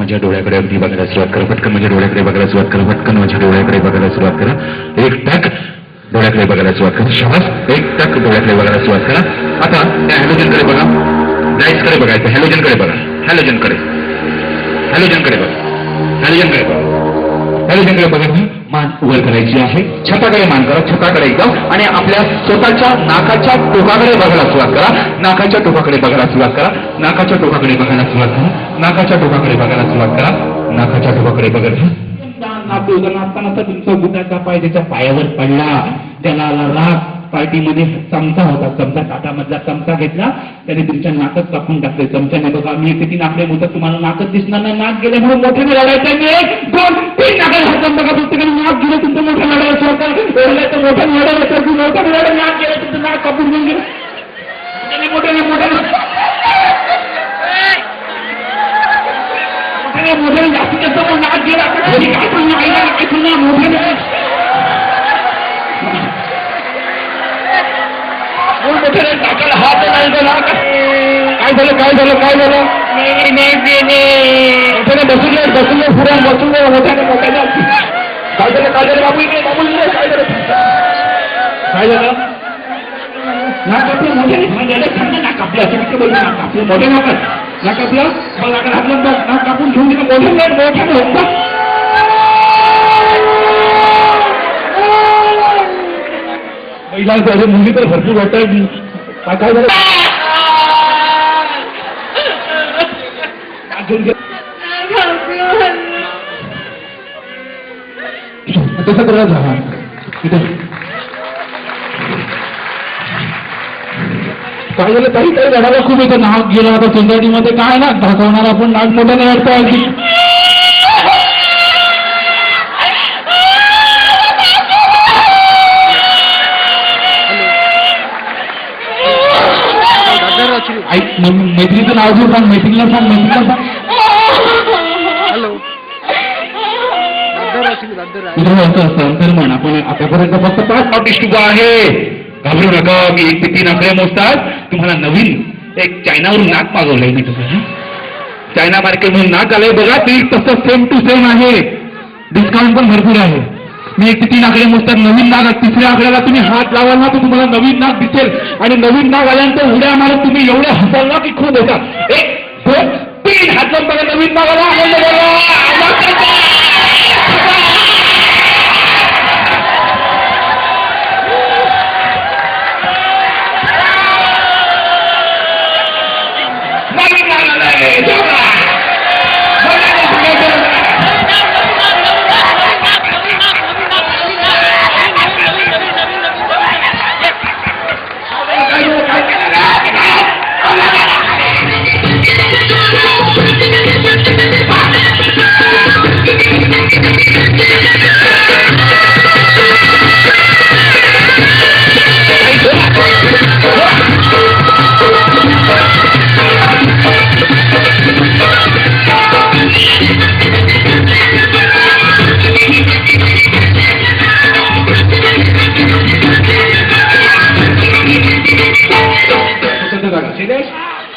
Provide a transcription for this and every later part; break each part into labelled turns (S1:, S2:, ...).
S1: माझ्या डोळ्याकडे अगदी बघायला सुरुवात करा. पटकन माझ्या डोळ्याकडे बघायला सुरुवात करा. पटकन माझ्या डोळ्याकडे बघायला सुरुवात करा. एक टक डोळ्याकडे बघायला सुरुवात करा. शाबास. एक टक डोळ्याकडे बघायला सुरुवात करा. आता त्या हॅलोजनकडे बघा. लाईट्सकडे बघायचं. हॅलोजनकडे बघा. हॅलोजनकडे बघा. हॅलोजनकडे बघा. हॅलोजनकडे बघा. मान वर करायची आहे. छताकडे मान करा. छताकडे एकदम आणि आपल्या स्वतःच्या नाकाच्या टोकाकडे बघायला सुरुवात करा. नाकाच्या टोकाकडे बघायला सुरुवात करा. नाकाच्या टोकाकडे बघायला सुरुवात करा. नाकाच्या टोकाकडे बघायला सुरुवात करा. नाकाच्या टोकाकडे बघत नाचताना तर तुमचा बुटाचा पाय त्याच्या पायावर पडला. त्याला राग पार्टीमध्ये चमचा होता. चमचा ताटामधला चमचा घेतला. त्याने तुमच्या नाकच कापून टाकले. चमच्याने बघा मी किती नाकले होतं तुम्हाला नाकच दिसणार नाही. नाक गेले म्हणून मोठ्याने लढायचं. एक दोन तीन नाकाला हात बघा. पुस्तकाने नाक गेलं तुमचं मोठ्या लढायचं होतं. मोठ्याने लढायचं मोठ्याने लढायला नाक गेलं तुमचं नाक कापून घेऊन गेलं. मोठ्याने जास्तीत जास्त नाक गेला. मोठ्याने नाकाला हात नाही गेला. काय झालं मोठ्याने बसून पुरा बसून मोठ्याने काय झालं बाबू इकडे काय झालं नाक आपलं मोठ्याने नाक आपलं असं तिथे बोलतो. नाक आपलं मोठ्या नाकात नाक आपलं मग नाकात आपलं नाक कापून घेऊन गेलं. मोठ्याने होता. महिलांचं मुली तर भरपूर वाटत. काय झालं तसं करायला झाला. काय झालं काही काही झाडाला खूप येतं. नाक गेला आता सोसायटीमध्ये काय ना दाखवणार आपण नाक मोठ्याने वाटतो. अगदी मैत्रिणीचं नाव घेऊ सांग. मैत्रिणीला सांग. म्हण आपण आतापर्यंत फक्त 5 आर्टिस्ट उभा आहे. घाबरू नका. मी 1 ते 3 आकडे मोजतात. तुम्हाला नवीन एक चायनावरून नाक मागवलंय मी. तसं चायना मार्केट म्हणून नाक आलंय बघा. ते तसं सेम टू सेम आहे. डिस्काउंट पण भरपूर आहे. मी 1 ते 3 आकडे मोजतात. नवीन नाक 3ऱ्या आकड्याला तुम्ही हात लावाल ना तर तुम्हाला नवीन नाक दिसेल. आणि नवीन नाक आल्यानंतर उड्या मारत तुम्ही एवढे हसाल ना की खूप होता. 1 2 3 हात लावून बघा. नवीन नाक आला.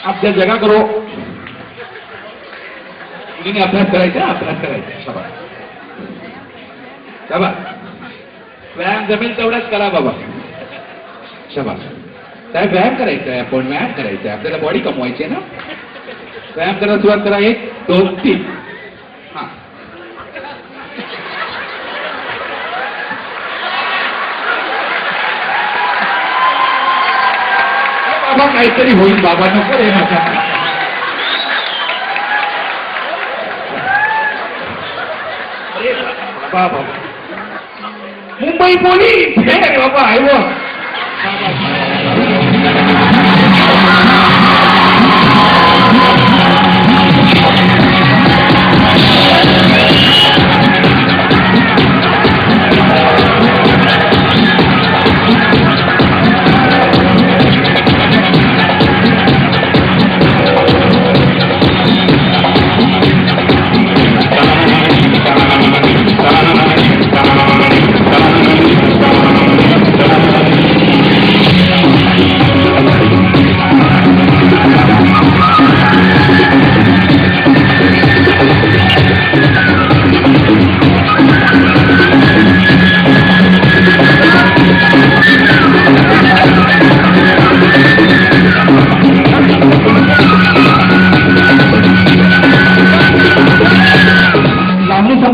S1: आपल्या जगा करो. मुलीने अभ्यास करायचा. शाबास. व्यायाम जमेल तेवढाच करा बाबा. शाबास. काय व्यायाम करायचा आहे. आपण व्यायाम करायचा आहे. आपल्याला बॉडी कमवायची आहे ना. व्यायाम करायला सुरुवात करा. 1 2 3 हा. बाबा काहीतरी होईल. बाबा नको रे माझ्या. बाबा मुंबई पोलीस बाबा आहे.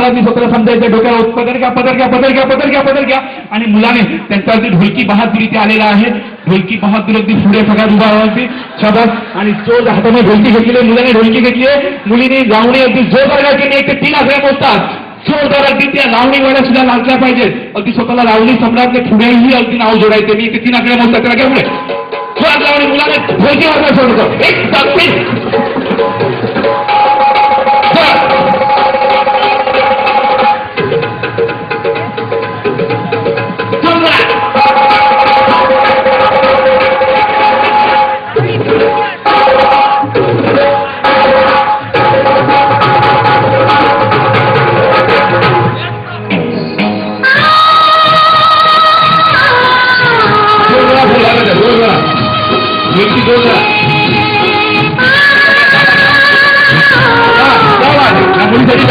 S2: मुलांनी स्वतःला समजायचं डोक्याला पदर घ्या पदर घ्या पदर घ्या पदर घ्या पदर घ्या आणि मुलाने त्यांच्यावरती ढोलकी बहादुरी इथे आलेला आहे. ढोलकी बहादूर अगदी पुढे सगळ्यात उभा राहायची शाबास आणि जो हातामध्ये ढोलकी घेतली मुलाने ढोलकी घेतली आहे. मुलीने लावणी अगदी जोरदार गायची 1 ते 3 आकडे मोजतात. जोरदार अगदी त्या लावणी वेळा सुद्धा नाचल्या पाहिजेत. अगदी स्वतःला लावणी सम्राटने पुढेही अगदी नाव जोडायचे. मी 1 ते 3 आकडे मोजतात त्याला घ्या पुढे जोरात लावणी मुलाने ढोलकी वाजवायला सोडतो. 1 2 मुलीसाठी